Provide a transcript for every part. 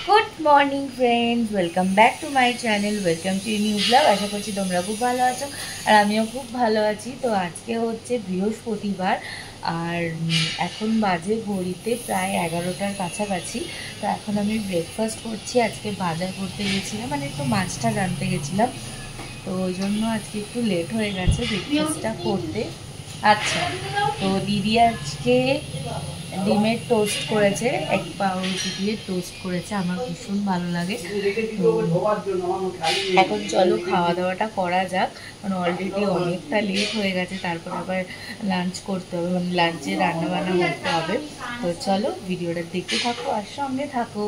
Good morning friends, welcome back to my channel, welcome to new blog. আশা করছি তোমরা খুব ভালো আছো আর আমিও খুব ভালো আছি। তো আজকে হচ্ছে বৃহস্পতিবার আর এখন বাজে ঘড়িতে প্রায় 11টার কাছাকাছি। তো এখন আমি ব্রেকফাস্ট করছি। আজকে বাজার করতে গেছিলাম, মানে একটু মাছটা আনতে গেছিলাম, তো ওই জন্য আজকে একটু লেট হয়ে গেছে ব্রেকফাস্টটা করতে। আচ্ছা, তো দিদি আজকে ডিমের টোস্ট করেছে, এক পাউরুটি দিয়ে টোস্ট করেছে, আমার ভীষণ ভালো লাগে। তো এখন চলো খাওয়া দাওয়াটা করা যাক, কারণ অলরেডি অনেকটা লেট হয়ে গেছে। তারপর আবার লাঞ্চ করতে হবে, মানে লাঞ্চে রান্নাবান্না করতে হবে। তো চলো ভিডিওটা দেখতে থাকো আর সঙ্গে থাকো।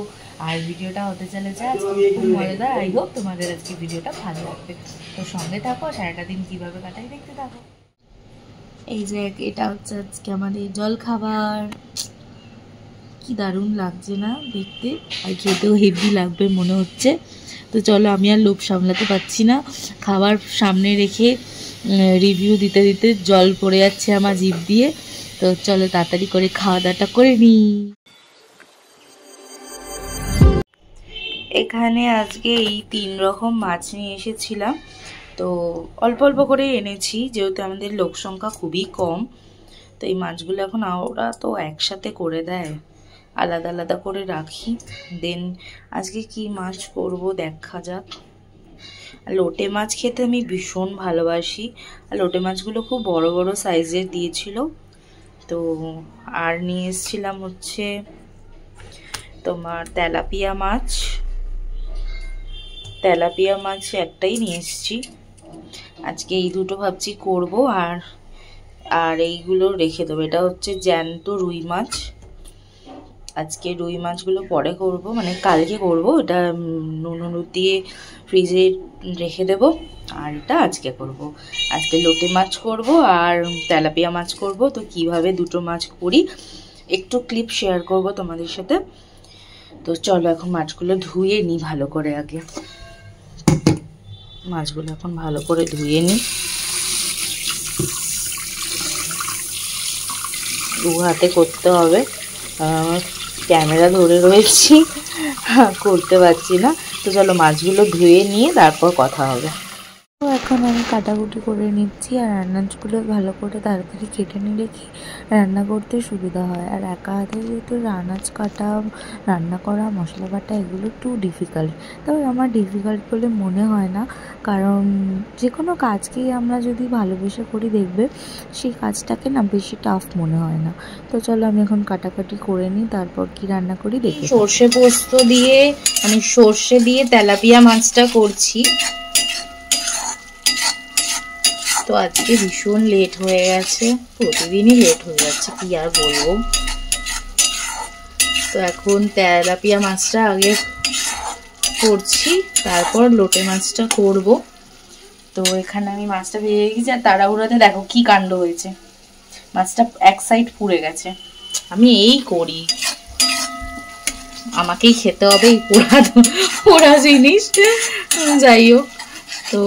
আর ভিডিওটা হতে চলেছে আজকে খুব মজাদার। আই হোপ তোমাদের আজকে ভিডিওটা ভালো লাগবে। তো সঙ্গে থাকো, সারাটা দিন কীভাবে কাটাই দেখতে থাকো। এই যে এটা হচ্ছে আজকে আমাদের জল খাবার। কি দারুণ লাগছে না দেখতে, আর খেতেও হেভি লাগবে মনে হচ্ছে। তো চলো, আমি আর লোভ সামলাতে পারছি না, খাবার সামনে রেখে রিভিউ দিতে দিতে জল পড়ে যাচ্ছে আমার জিভ দিয়ে। তো চলো তাড়াতাড়ি করে খাওয়া দাওয়াটা করে নিই। এখানে আজকে এই 3 রকম মাছ নিয়ে এসেছিলাম। তো অল্প অল্প করে এনেছি, যেহেতু আমাদের লোক সংখ্যা খুবই কম। তো এই মাছগুলো এখন ওরা তো একসাথে করে দেয়, আলাদা আলাদা করে রাখি। দেন আজকে কি মাছ করব দেখা যাক। লোটে মাছ খেতে আমি ভীষণ ভালোবাসি, আর লোটে মাছগুলো খুব বড় বড় সাইজের দিয়েছিল। তো আর নিয়ে এসেছিলাম হচ্ছে তোমার তেলাপিয়া মাছ একটাই নিয়ে এসেছি। আজকে এই দুটো ভাবছি করব, আর এইগুলো রেখে দেবো। এটা হচ্ছে জ্যান্ত রুই মাছ। আজকে রুই মাছগুলো পরে করব, মানে কালকে করব। এটা নুন হলুদ দিয়ে ফ্রিজে রেখে দেব। আর এটা আজকে করব। আজকে লোটে মাছ করব আর তেলাপিয়া মাছ করব। তো কিভাবে দুটো মাছ করি একটু ক্লিপ শেয়ার করব তোমাদের সাথে। তো চলো এখন মাছগুলো ধুয়ে নিই ভালো করে। আগে মাছগুলো এখন ভালো করে ধুয়ে নিই। দু হাতে করতে হবে, ক্যামেরা ধরে রয়েছি, করতে পারছি না। তো চলো মাছগুলো ধুয়ে নিয়ে তারপর কথা হবে। তো এখন আমি কাটাকুটি করে নিচ্ছি, আর আনাজগুলো ভালো করে তাড়াতাড়ি কেটে নিলে কি রান্না করতে সুবিধা হয়। আর একা হাতে যেহেতু আনাজ কাটা, রান্না করা, মশলা বাটা এগুলো একটু ডিফিকাল্ট। তবে আমার ডিফিকাল্ট বলে মনে হয় না, কারণ যে কোনো কাজকেই আমরা যদি ভালোবেসে করি দেখবে সেই কাজটাকে না বেশি টাফ মনে হয় না। তো চলো আমি এখন কাটাকাটি করে নিই, তারপর কি রান্না করি দেখি। সর্ষে পোস্ত দিয়ে, মানে সর্ষে দিয়ে তেলাপিয়া মাছটা করছি। তো আজকে ভীষণ লেট হয়ে গেছে, প্রতিদিনই লেট হয়ে যাচ্ছে, কি আর বলবো। তো এখন তেলাপিয়া মাছটা আগে করছি, তারপর লোটে মাছটা করব। তো এখানে আমি মাছটা ভেজে রেখেছি, আর তাড়াহুড়োতে দেখো কি কাণ্ড হয়েছে, মাছটা এক সাইড পুড়ে গেছে। আমি এই করি, আমাকেই খেতে হবে এই পোড়া জিনিস। যাই হোক, তো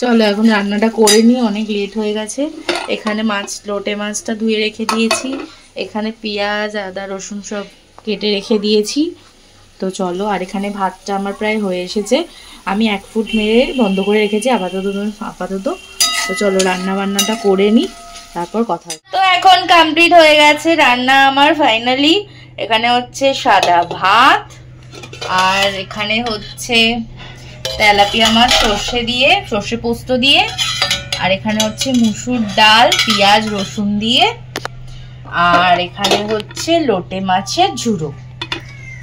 চলো এখন রান্নাটা করে নিই, অনেক লেট হয়ে গেছে। এখানে লোটে মাছটা ধুয়ে রেখে দিয়েছি, এখানে পেঁয়াজ আদা রসুন সব কেটে রেখে দিয়েছি। তো চলো, আর এখানে ভাতটা আমার প্রায় হয়ে এসেছে, আমি 1 ফুট মেরে বন্ধ করে রেখেছি আপাতত। তো চলো রান্না বান্নাটা করে নিই, তারপর কথা হবে। তো এখন কমপ্লিট হয়ে গেছে রান্না আমার ফাইনালি। এখানে হচ্ছে সাদা ভাত, আর এখানে হচ্ছে তেলাপিয়া মাছ সর্ষে পোস্ত দিয়ে, আর এখানে হচ্ছে মুসুর ডাল পেঁয়াজ রসুন দিয়ে, আর এখানে হচ্ছে লোটে মাছের ঝুড়ো,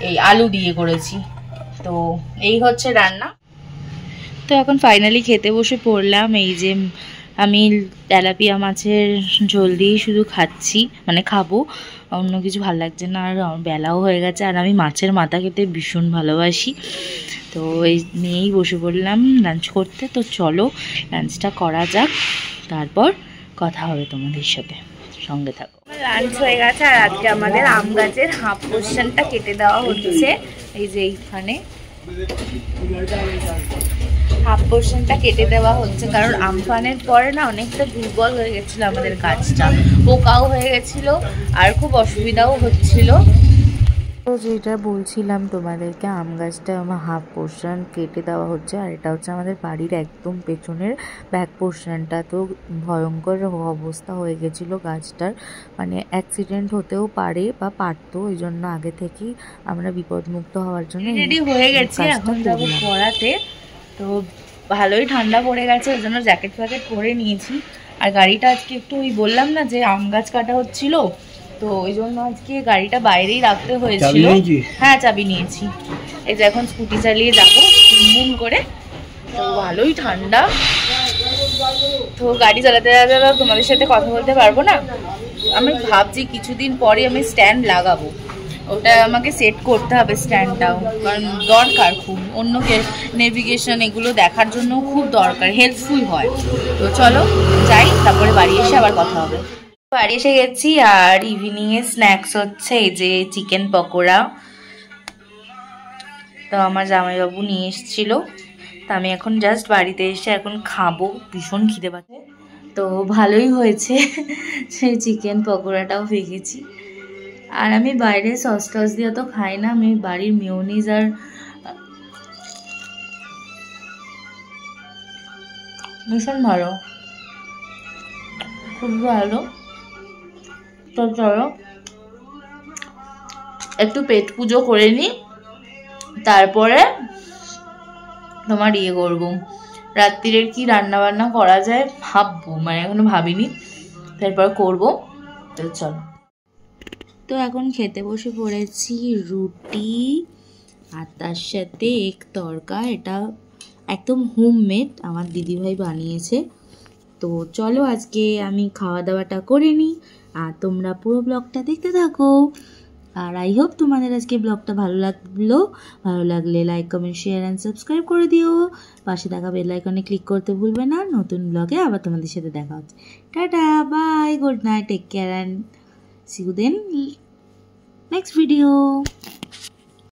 এই আলু দিয়ে করেছি। তো এই হচ্ছে রান্না। তো এখন ফাইনালি খেতে বসে পড়লাম। এই যে আমি তেলাপিয়া মাছের ঝোল দিয়েই শুধু খাচ্ছি, মানে খাবো, অন্য কিছু ভালো লাগছে না। আর বেলাও হয়ে গেছে, আর আমি মাছের মাথা খেতে ভীষণ ভালোবাসি। তো এই নিয়েই বসে পড়লাম লাঞ্চ করতে। তো চলো লাঞ্চটা করা যাক, তারপর কথা হবে তোমাদের সাথে, সঙ্গে থাকো। লাঞ্চ হয়ে গেছে, আর আজকে আমাদের আম গাছের হাফ পোর্শনটা কেটে দেওয়া হচ্ছে। এই যে এইখানে হাফ পোর্শনটা কেটে দেওয়া হচ্ছে, কারণ আমফানের পরে না অনেকটা দুর্বল হয়ে গেছিলো আমাদের গাছটা, পোকাও হয়ে গেছিলো আর খুব অসুবিধাও হচ্ছিল। তো যেটা বলছিলাম তোমাদেরকে, আম গাছটা আমার হাফ পোর্শন কেটে দেওয়া হচ্ছে, আর এটা হচ্ছে আমাদের বাড়ির একদম পেছনের ব্যাক পোর্শনটা। তো ভয়ঙ্কর অবস্থা হয়ে গেছিলো গাছটার, মানে অ্যাক্সিডেন্ট হতেও পারে বা পারতো, ওই জন্য আগে থেকেই আমরা বিপদমুক্ত হওয়ার জন্য রেডি হয়ে গেছি। এখন যাবো পড়াতে। তো ভালোই ঠান্ডা পড়ে গেছে, ওই জন্য জ্যাকেট ফ্যাকেট পরে নিয়েছি। আর গাড়িটা আজকে একটু ওই বললাম না যে আম গাছ কাটা হচ্ছিলো, তো ওই জন্য আজকে গাড়িটা বাইরেই রাখতে হয়েছিল। হ্যাঁ, চাবি নিয়েছি। এই যে এখন স্কুটি চালিয়ে যাবো মুন করে। তো ভালোই ঠান্ডা, তো গাড়ি চালাতে চালাতে তোমাদের সাথে কথা বলতে পারবো না। আমি ভাবছি কিছুদিন পরে আমি স্ট্যান্ড লাগাবো, ওটা আমাকে সেট করতে হবে স্ট্যান্ডটাও, কারণ দরকার খুব, অন্য নেভিগেশন এগুলো দেখার জন্য খুব দরকার, হেল্পফুল হয়। তো চলো যাই, তারপরে বাড়ি এসে আবার কথা হবে। বাড়ি এসে গেছি, আর ইভিনিংয়ে স্ন্যাক্স হচ্ছে এই যে চিকেন পকোড়া। তো আমার জামাইবাবু নিয়ে এসেছিল, তো আমি এখন জাস্ট বাড়িতে এসে এখন খাবো, ভীষণ খিদে পাচ্ছে। তো ভালোই হয়েছে, সেই চিকেন পকোড়াটাও ভেঙেছি। আর আমি বাইরে সস টস দিয়ে তো খাই না, আমি বাড়ির মেয়োনিজ আর ভীষণ ভালো, খুব ভালো। তো চলো একটু পেট পুজো করে নিই, তারপরে তোমার ইয়ে করবো, রাত্রিরের কি রান্না বান্না করা যায় ভাববো, মানে এখনো ভাবিনি, তারপর করবো। তো চলো, তো এখন খেতে বসে পড়েছি, রুটি আর তার সাথে এক তরকা। এটা একদম হোমমেড, আমার দিদিভাই বানিয়েছে। তো চলো আজকে আমি খাওয়া দাওয়াটা করে নিই, আর তোমরা পুরো ব্লগটা দেখতে থাকো। আর আই হোপ তোমাদের আজকে ব্লগটা ভালো লাগলো। ভালো লাগলে like comment share and subscribe করে দিও। পাশে থাকা বেল আইকনে ক্লিক করতে ভুলবে না। নতুন ব্লগে আবার তোমাদের সাথে দেখা হচ্ছে। Tata, bye, good night, take care and see you then next video.